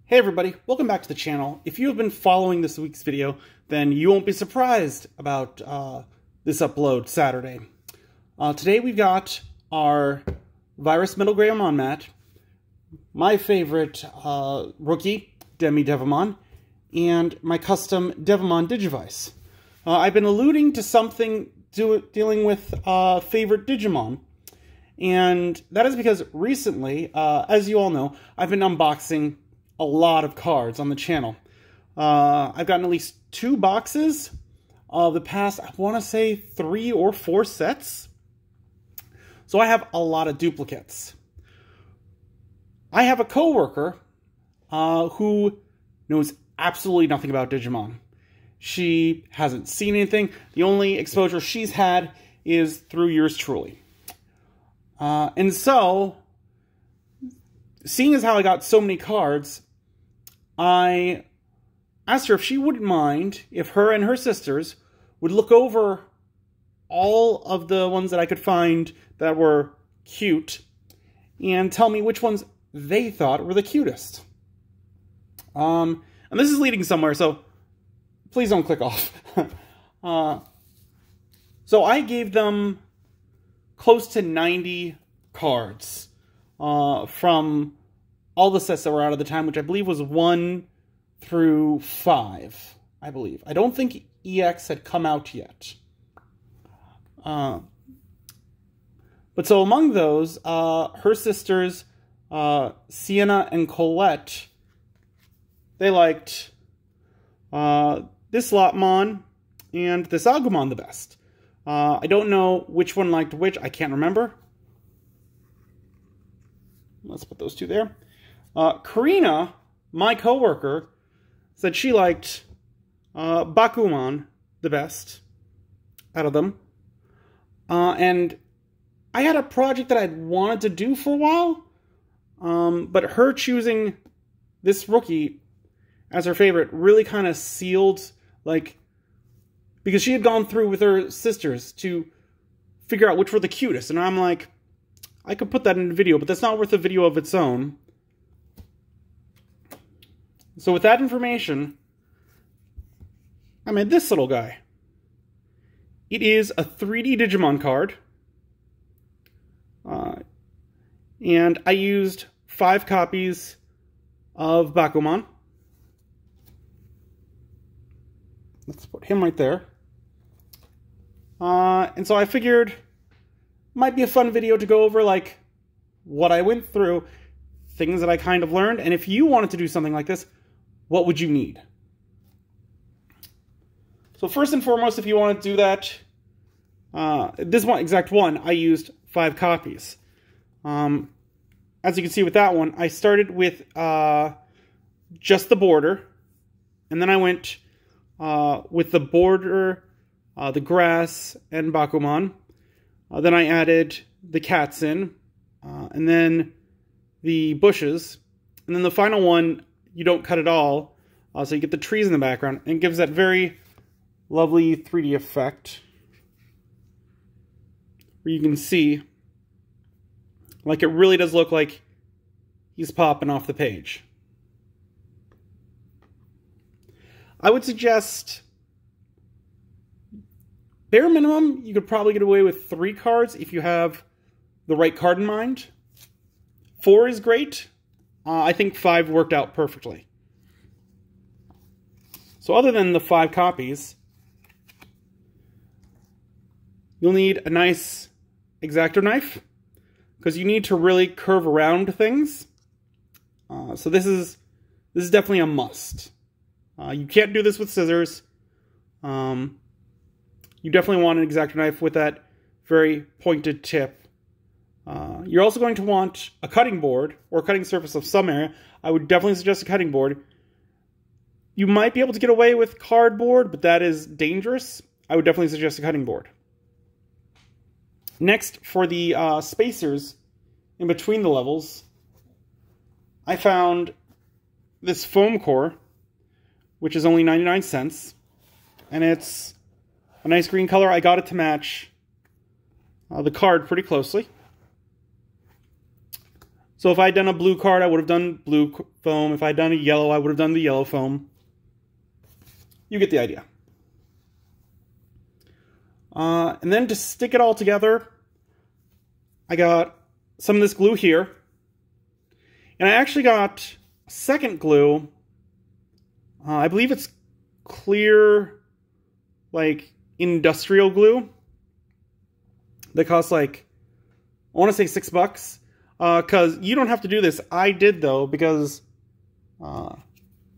Hey everybody, welcome back to the channel. If you have been following this week's video, then you won't be surprised about this upload Saturday. Today we've got our Virus Middle Greymon mat, my favorite rookie, Digimon, and my custom Digimon Digivice. I've been alluding to something dealing with favorite Digimon, and that is because recently, as you all know, I've been unboxing a lot of cards on the channel. I've gotten at least 2 boxes of the past, I want to say 3 or 4 sets. So I have a lot of duplicates. I have a coworker who knows absolutely nothing about Digimon. She hasn't seen anything. The only exposure she's had is through yours truly. And so, seeing as how I got so many cards, I asked her if she wouldn't mind if her and her sisters would look over all of the ones that I could find that were cute and tell me which ones they thought were the cutest. And this is leading somewhere, so please don't click off. So I gave them close to 90 cards from all the sets that were out at the time, which I believe was 1 through 5, I believe. I don't think EX had come out yet. But so among those, her sisters, Sienna and Colette, they liked this Lotmon and this Agumon the best. I don't know which one liked which. I can't remember. Let's put those 2 there. Karina, my coworker, said she liked Bakumon the best out of them. And I had a project that I'd wanted to do for a while, but her choosing this rookie as her favorite really kind of sealed, because she had gone through with her sisters to figure out which were the cutest. And I'm like, I could put that in a video, but that's not worth a video of its own. So with that information, I made this little guy. It is a 3D Digimon card. And I used 5 copies of Bakumon. Let's put him right there. And so I figured it might be a fun video to go over, what I went through, things that I kind of learned, and if you wanted to do something like this, what would you need? So first and foremost, if you want to do that, this one, exact one, I used 5 copies. As you can see with that one, I started with just the border, and then I went with the border, the grass, and Bakumon. Then I added the cats in, and then the bushes, and then the final one, you don't cut it all, so you get the trees in the background, and it gives that very lovely 3D effect, where you can see, it really does look like he's popping off the page. I would suggest, bare minimum, you could probably get away with 3 cards if you have the right card in mind. 4 is great. I think 5 worked out perfectly. So other than the 5 copies, you'll need a nice X-Acto knife, because you need to really curve around things. So this is definitely a must. You can't do this with scissors. You definitely want an X-Acto knife with that very pointed tip. You're also going to want a cutting board, or a cutting surface of some area. I would definitely suggest a cutting board. You might be able to get away with cardboard, but that is dangerous. I would definitely suggest a cutting board. Next, for the spacers in between the levels, I found this foam core, which is only 99 cents. And it's a nice green color. I got it to match the card pretty closely. So if I had done a blue card, I would have done blue foam. If I had done a yellow, I would have done the yellow foam. You get the idea. And then to stick it all together, I got some of this glue here. And I actually got a second glue. I believe it's clear, like, industrial glue. That costs, like, I want to say $6. Because you don't have to do this. I did, though, because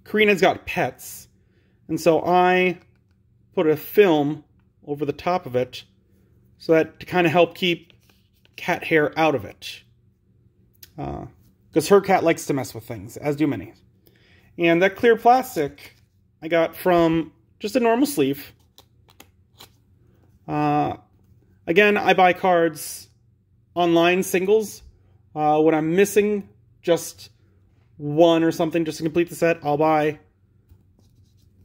Karina's got pets. And so I put a film over the top of it so that to kind of help keep cat hair out of it. Because her cat likes to mess with things, as do many. And that clear plastic I got from just a normal sleeve. Again, I buy cards online, singles. When I'm missing just one or something just to complete the set, I'll buy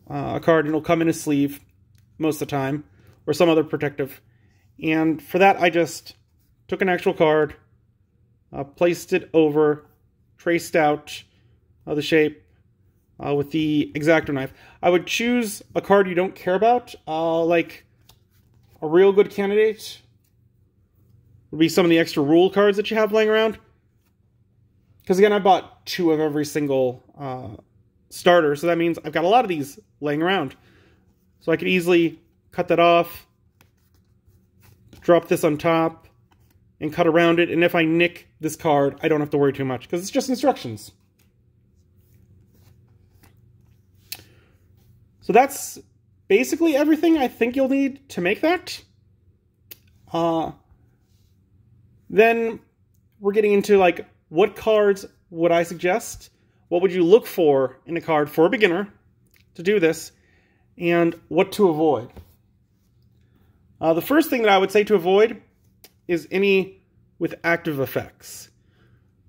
a card and it'll come in a sleeve most of the time, or some other protective. And for that, I just took an actual card, placed it over, traced out the shape with the X-Acto knife. I would choose a card you don't care about, like a real good candidate would be some of the extra rule cards that you have laying around. Because again, I bought 2 of every single starter, so that means I've got a lot of these laying around. So I could easily cut that off, drop this on top, and cut around it. And if I nick this card, I don't have to worry too much, because it's just instructions. So that's basically everything I think you'll need to make that. Then we're getting into, like, what cards would I suggest? What would you look for in a card for a beginner to do this? And what to avoid. The first thing that I would say to avoid is any with active effects.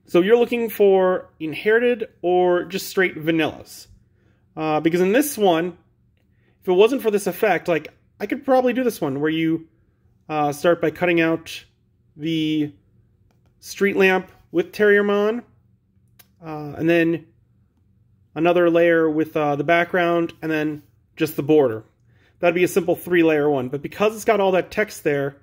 So you're looking for inherited or just straight vanillas. Because in this one, if it wasn't for this effect, like, I could probably do this one where you start by cutting out the street lamp with Terriermon, and then another layer with the background, and then just the border. That'd be a simple 3-layer one. But because it's got all that text there,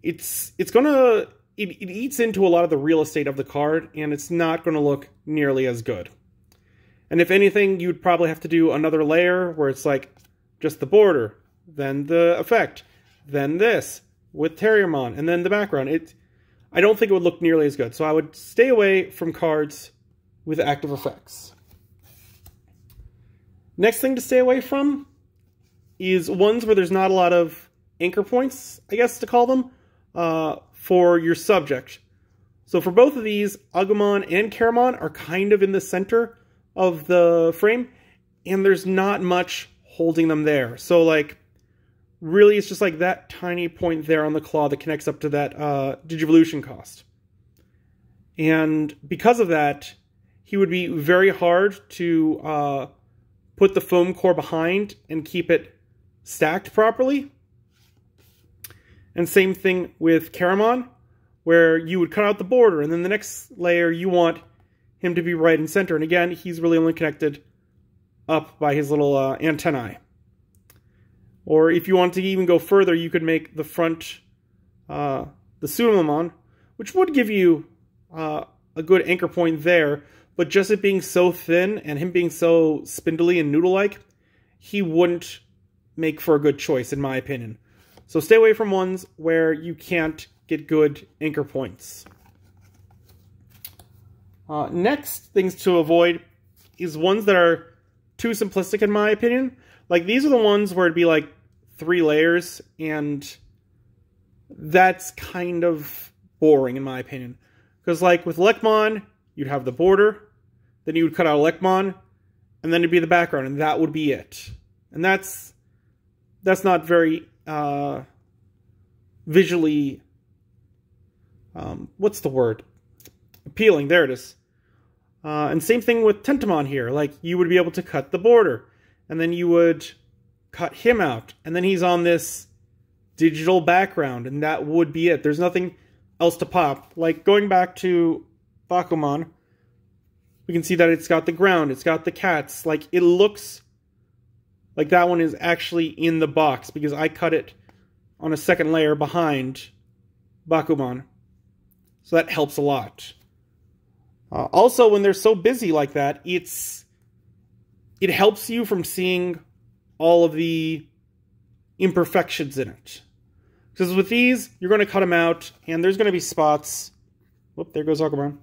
it eats into a lot of the real estate of the card, and it's not going to look nearly as good. And if anything, you'd probably have to do another layer where it's like just the border, then the effect, then this with Terriermon, and then the background. I don't think it would look nearly as good. So I would stay away from cards with active effects. Next thing to stay away from is ones where there's not a lot of anchor points, I guess to call them, for your subject. So for both of these, Agumon and Keramon are kind of in the center of the frame, and there's not much holding them there. So, like, really it's just like that tiny point there on the claw that connects up to that Digivolution cost. And because of that, he would be very hard to put the foam core behind and keep it stacked properly. And same thing with Keramon, where you would cut out the border, and then the next layer you want him to be right in center. And again, he's really only connected up by his little antennae. Or if you want to even go further, you could make the front the Sunamon, which would give you a good anchor point there, but just it being so thin and him being so spindly and noodle-like, he wouldn't make for a good choice, in my opinion. So stay away from ones where you can't get good anchor points. Next things to avoid is ones that are too simplistic, in my opinion. Like, these are the ones where it'd be like 3 layers, and that's kind of boring, in my opinion. Because, like, with Lekmon, you'd have the border, then you would cut out Lekmon, and then it'd be the background, and that would be it. And that's not very visually, what's the word? Appealing, there it is. And same thing with Tentamon here. Like, you would be able to cut the border, and then you would cut him out, and then he's on this digital background, and that would be it. There's nothing else to pop. Like, going back to Bakuman, we can see that it's got the ground, it's got the cats. Like, it looks like that one is actually in the box because I cut it on a second layer behind Bakuman. So that helps a lot. Also, when they're so busy like that, it helps you from seeing all of the imperfections in it. Because with these, you're going to cut them out, and there's going to be spots. Whoop, there goes Agumon.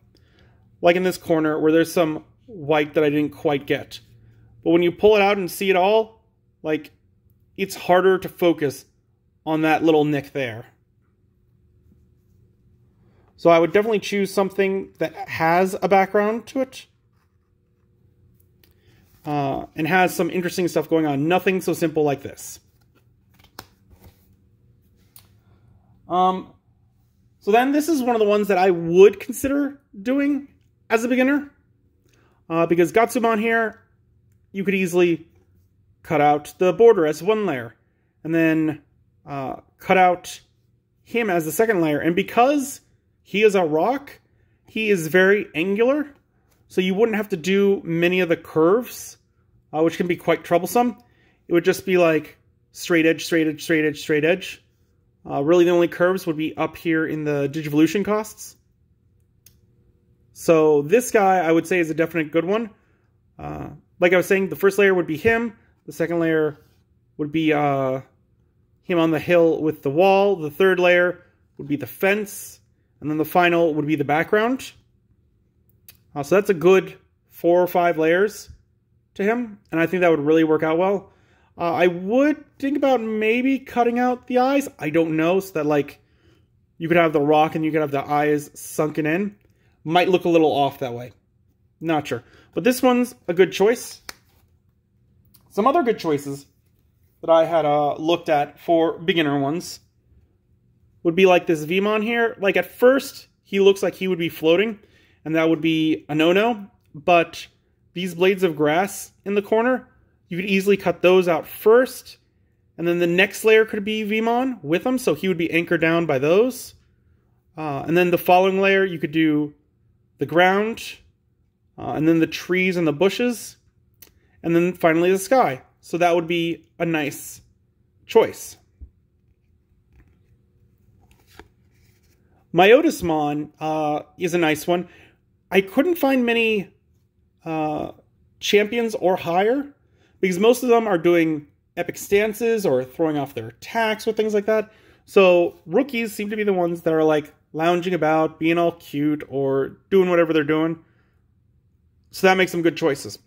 Like in this corner, where there's some white that I didn't quite get. But when you pull it out and see it all, like, it's harder to focus on that little nick there. So I would definitely choose something that has a background to it. And has some interesting stuff going on. Nothing so simple like this. So then this is one of the ones that I would consider doing as a beginner. Because Gatsumon here, you could easily cut out the border as one layer. And then cut out him as the second layer. And because he is a rock, he is very angular. So you wouldn't have to do many of the curves, which can be quite troublesome. It would just be like straight edge, straight edge, straight edge, straight edge. Really the only curves would be up here in the Digivolution costs. So this guy, I would say, is a definite good one. Like I was saying, the first layer would be him. The second layer would be him on the hill with the wall. The third layer would be the fence. And then the final would be the background. So that's a good 4 or 5 layers to him. And I think that would really work out well. I would think about maybe cutting out the eyes. I don't know. So that, like, you could have the rock and you could have the eyes sunken in. Might look a little off that way. Not sure. But this one's a good choice. Some other good choices that I had looked at for beginner ones would be like this Vmon here. Like, at first, he looks like he would be floating, and that would be a no-no. But these blades of grass in the corner, you could easily cut those out first, and then the next layer could be Vmon with him, so he would be anchored down by those. And then the following layer, you could do the ground, and then the trees and the bushes, and then finally the sky. So that would be a nice choice. Myotismon is a nice one. I couldn't find many champions or higher, because most of them are doing epic stances or throwing off their attacks or things like that. So rookies seem to be the ones that are like lounging about, being all cute, or doing whatever they're doing. So that makes some good choices.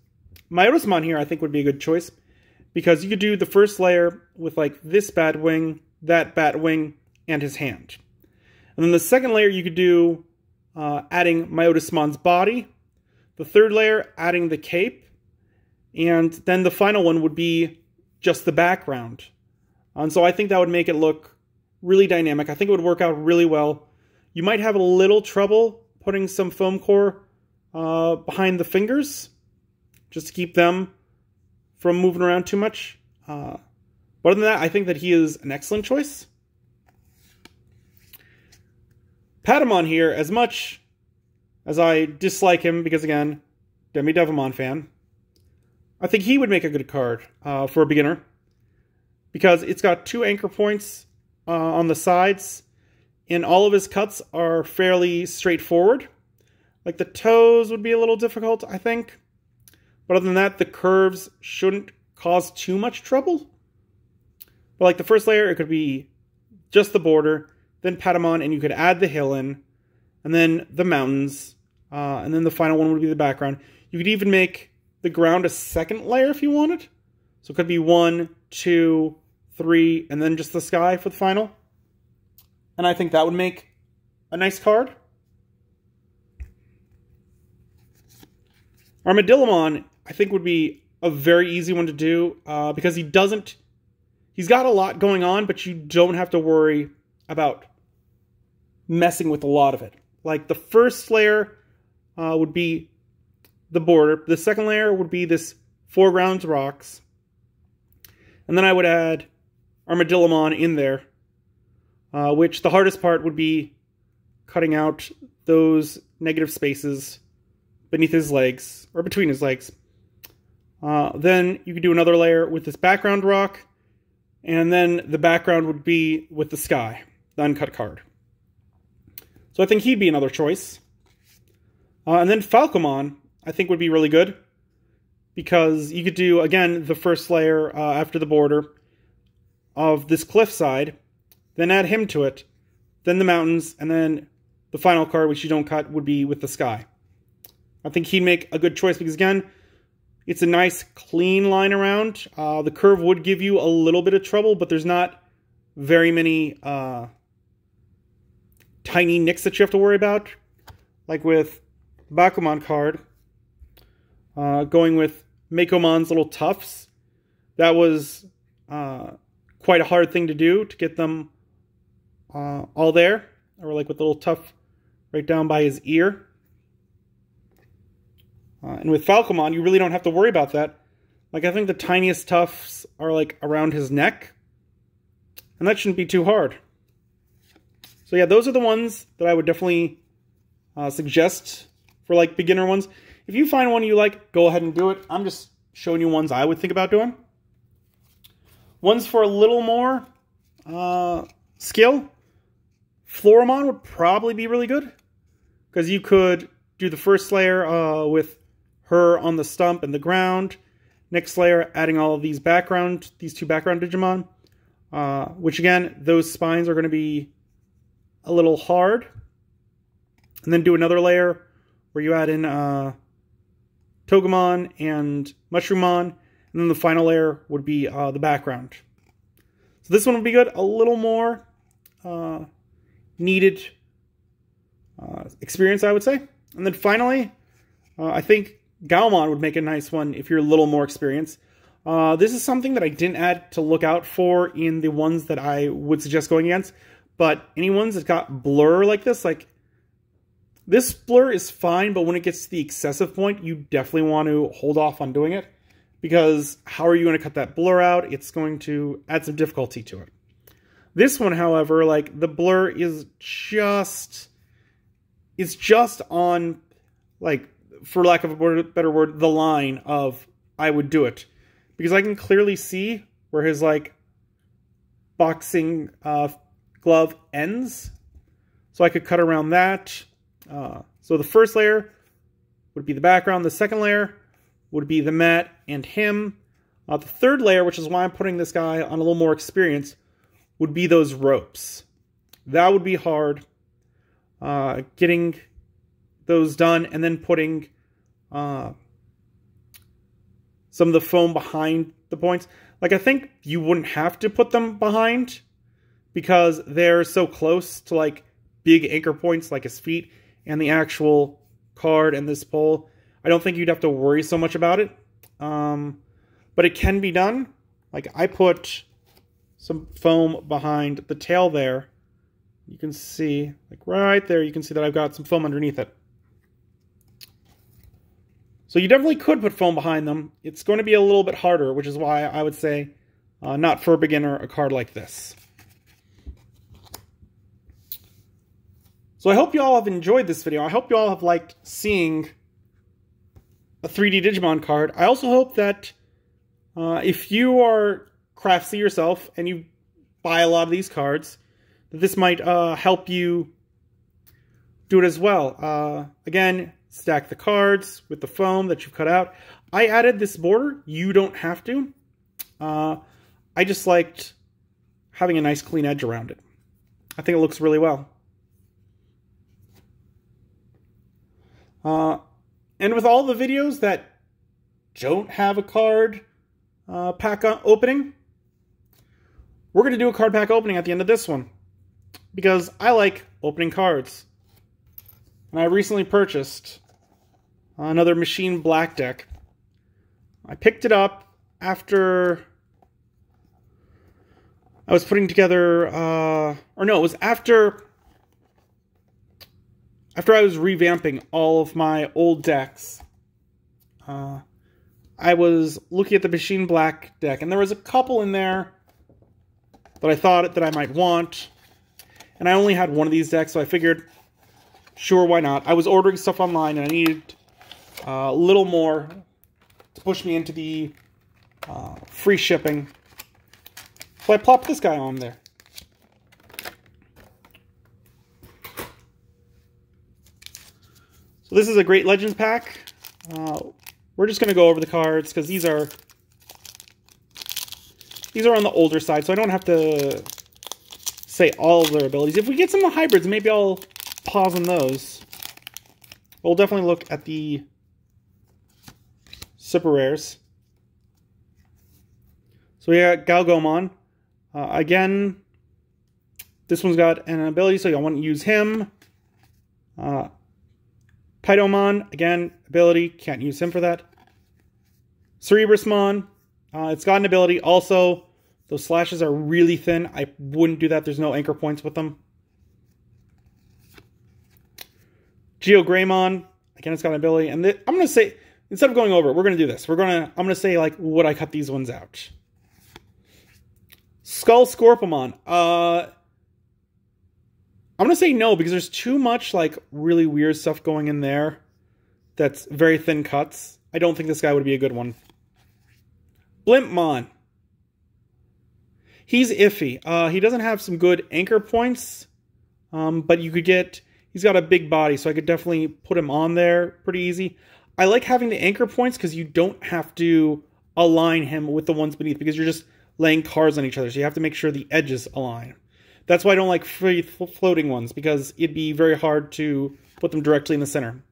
Myotismon here I think would be a good choice, because you could do the first layer with like this bat wing, that bat wing, and his hand. And then the second layer you could do adding Myotismon's body. The third layer adding the cape. And then the final one would be just the background. And so I think that would make it look really dynamic. I think it would work out really well. You might have a little trouble putting some foam core behind the fingers, just to keep them from moving around too much. But other than that, I think that he is an excellent choice. Patamon here, as much as I dislike him, because again, Demi-Devimon fan, I think he would make a good card for a beginner, because it's got 2 anchor points on the sides, and all of his cuts are fairly straightforward. Like the toes would be a little difficult, I think. But other than that, the curves shouldn't cause too much trouble. But like the first layer, it could be just the border, then Patamon, and you could add the hill in, and then the mountains, and then the final one would be the background. You could even make the ground a second layer if you wanted. So it could be 1, 2, 3, and then just the sky for the final. And I think that would make a nice card. Armadillomon, I think, would be a very easy one to do, because he's got a lot going on, but you don't have to worry about messing with a lot of it. Like the first layer would be the border. The second layer would be this foreground rocks. And then I would add Armadillomon in there, which the hardest part would be cutting out those negative spaces beneath his legs, or between his legs. Then you could do another layer with this background rock, and then the background would be with the sky, the uncut card. So I think he'd be another choice. And then Falcomon, I think, would be really good, because you could do, again, the first layer after the border of this cliffside, then add him to it, then the mountains, and then the final card, which you don't cut, would be with the sky. I think he'd make a good choice because, again, it's a nice clean line around. The curve would give you a little bit of trouble, but there's not very many tiny nicks that you have to worry about. Like with Bakumon card, going with Makomon's little tufts. That was quite a hard thing to do, to get them all there. Or like with the little tuft right down by his ear. And with Falcomon, you really don't have to worry about that. Like, I think the tiniest tufts are like around his neck. And that shouldn't be too hard. So yeah, those are the ones that I would definitely suggest for like beginner ones. If you find one you like, go ahead and do it. I'm just showing you ones I would think about doing. Ones for a little more skill. Floramon would probably be really good, because you could do the first layer with her on the stump and the ground. Next layer, adding all of these two background Digimon. Which again, those spines are going to be a little hard. And then do another layer where you add in Togemon and Mushroomon. And then the final layer would be the background. So this one would be good. A little more needed experience, I would say. And then finally, I think Gaomon would make a nice one if you're a little more experienced. This is something that I didn't add to look out for in the ones that I would suggest going against. But any ones that got blur like this blur is fine, but when it gets to the excessive point, you definitely want to hold off on doing it. Because how are you going to cut that blur out? It's going to add some difficulty to it. This one, however, like, the blur is just... It's just on, like, for lack of a better word, the line of I would do it. Because I can clearly see where his, like, boxing glove ends. So I could cut around that. So the first layer would be the background. The second layer would be the mat and him. The third layer, which is why I'm putting this guy on a little more experience, would be those ropes. That would be hard. Getting those done and then putting some of the foam behind the points. Like, I think you wouldn't have to put them behind because they're so close to, like, big anchor points like his feet and the actual card and this pole. I don't think you'd have to worry so much about it. But it can be done. Like, I put some foam behind the tail there. You can see, like right there, you can see that I've got some foam underneath it. So you definitely could put foam behind them. It's going to be a little bit harder, which is why I would say not for a beginner, a card like this. So I hope you all have enjoyed this video. I hope you all have liked seeing a 3D Digimon card. I also hope that if you are craftsy yourself and you buy a lot of these cards, that this might help you do it as well. Again, stack the cards with the foam that you've cut out. I added this border. You don't have to. I just liked having a nice clean edge around it. I think it looks really well. And with all the videos that don't have a card pack opening, we're going to do a card pack opening at the end of this one. Because I like opening cards. And I recently purchased another Machine Black deck. I picked it up after I was putting together, or no, it was after I was revamping all of my old decks. I was looking at the Machine Black deck, and there was a couple in there that I thought that I might want. And I only had one of these decks, so I figured sure, why not? I was ordering stuff online and I needed a little more to push me into the free shipping. So I plopped this guy on there. So this is a Great Legends pack. We're just going to go over the cards because these are on the older side, so I don't have to say all of their abilities. If we get some of the hybrids, maybe I'll pause on those. We'll definitely look at the super rares. So we got Galgomon. Again, this one's got an ability, so I want to use him. Pydomon, again, ability, can't use him for that. Cerebrusmon, it's got an ability. Also, those slashes are really thin. I wouldn't do that. There's no anchor points with them. Geogreymon, again, it's got an ability. And I'm going to say, instead of going over it, we're going to do this. I'm going to say, like, would I cut these ones out? Skull Scorpomon. I'm going to say no, because there's too much, like, really weird stuff going in there that's very thin cuts. I don't think this guy would be a good one. Blimpmon. He's iffy. He doesn't have some good anchor points, but you could get... He's got a big body, so I could definitely put him on there pretty easy. I like having the anchor points because you don't have to align him with the ones beneath, because you're just laying cards on each other, so you have to make sure the edges align. That's why I don't like free floating ones, because it'd be very hard to put them directly in the center.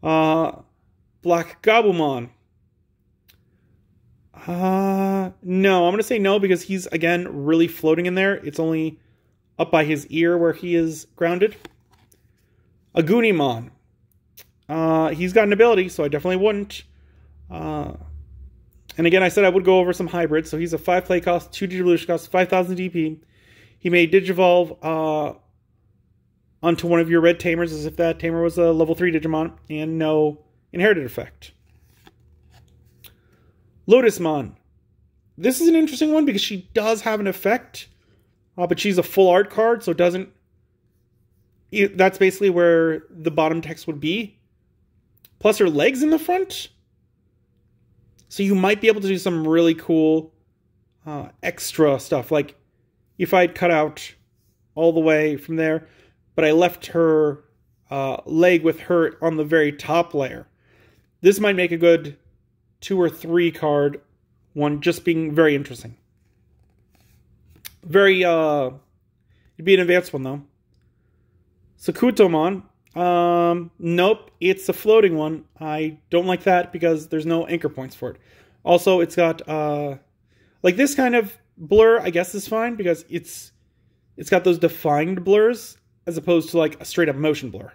Black Gabumon. No, I'm going to say no, because he's, again, really floating in there. It's only up by his ear where he is grounded. Agunimon. He's got an ability, so I definitely wouldn't. And again, I said I would go over some hybrids. So he's a 5 play cost, 2 Digivolution cost, 5,000 DP. He may Digivolve onto one of your red Tamers as if that Tamer was a level 3 Digimon, and no inherited effect. Lotusmon. This is an interesting one because she does have an effect, but she's a full art card, so it doesn't... That's basically where the bottom text would be. Plus her legs in the front. So you might be able to do some really cool extra stuff. Like if I'd cut out all the way from there, but I left her leg with her on the very top layer. This might make a good 2 or 3 card one, just being very interesting. Very, it'd be an advanced one though. Sakutomon. Nope, it's a floating one. I don't like that because there's no anchor points for it. Also, it's got, like this kind of blur, I guess is fine because it's got those defined blurs as opposed to like a straight up motion blur.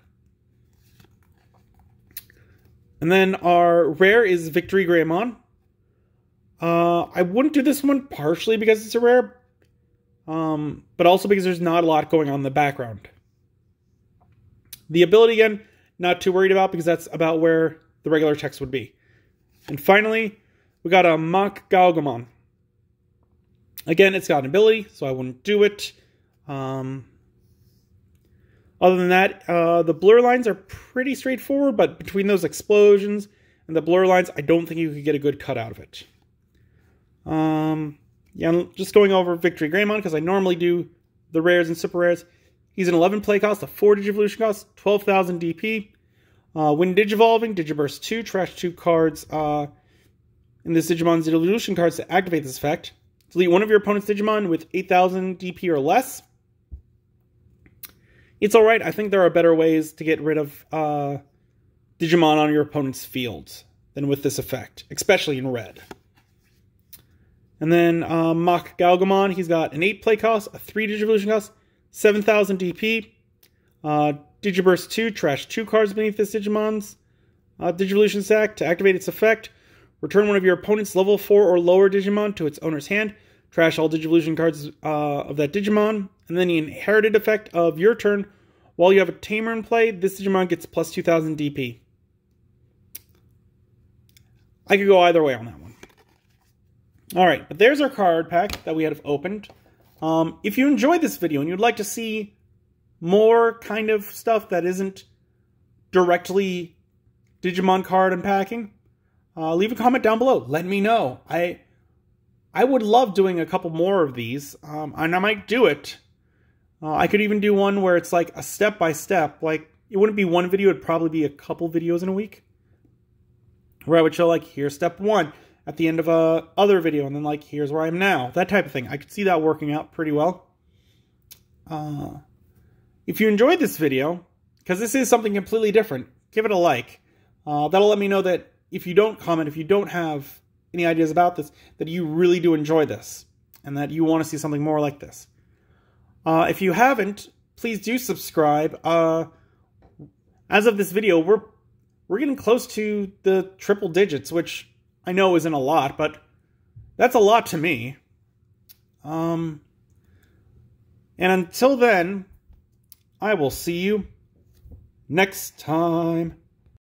And then our rare is Victory Greymon. I wouldn't do this one partially because it's a rare, but also because there's not a lot going on in the background. The ability, again, not too worried about because that's about where the regular text would be. And finally, we got a Mock Galgomon. Again, it's got an ability, so I wouldn't do it. Other than that, the blur lines are pretty straightforward, but between those explosions and the blur lines, I don't think you could get a good cut out of it. Yeah, I'm just going over Victory Greymon because I normally do the rares and super rares. He's an 11 play cost, a 4 Digivolution cost, 12,000 DP. When Digivolving, Digiburst 2, trash 2 cards in this Digimon's Digivolution cards to activate this effect. Delete one of your opponent's Digimon with 8,000 DP or less. It's alright. I think there are better ways to get rid of Digimon on your opponent's field than with this effect, especially in red. And then Mock Galgomon, he's got an 8 play cost, a 3 Digivolution cost, 7,000 DP. Digiburst 2, trash 2 cards beneath this Digimon's Digivolution sack to activate its effect. Return one of your opponent's level 4 or lower Digimon to its owner's hand. Trash all Digivolution cards of that Digimon. And then the inherited effect of your turn. While you have a Tamer in play, this Digimon gets plus 2,000 DP. I could go either way on that one. Alright, but there's our card pack that we had opened. If you enjoyed this video and you'd like to see more kind of stuff that isn't directly Digimon card unpacking, leave a comment down below. Let me know. I would love doing a couple more of these, and I might do it. I could even do one where it's like a step-by-step. Like, it wouldn't be one video, it'd probably be a couple videos in a week. Where I would show, like, here's step 1 at the end of a other video, and then, like, here's where I am now. That type of thing. I could see that working out pretty well. If you enjoyed this video, because this is something completely different, give it a like. That'll let me know that if you don't comment, if you don't have any ideas about this, that you really do enjoy this, and that you want to see something more like this. If you haven't, please do subscribe. As of this video, we're getting close to the triple digits, which I know isn't a lot, but that's a lot to me. And until then, I will see you next time.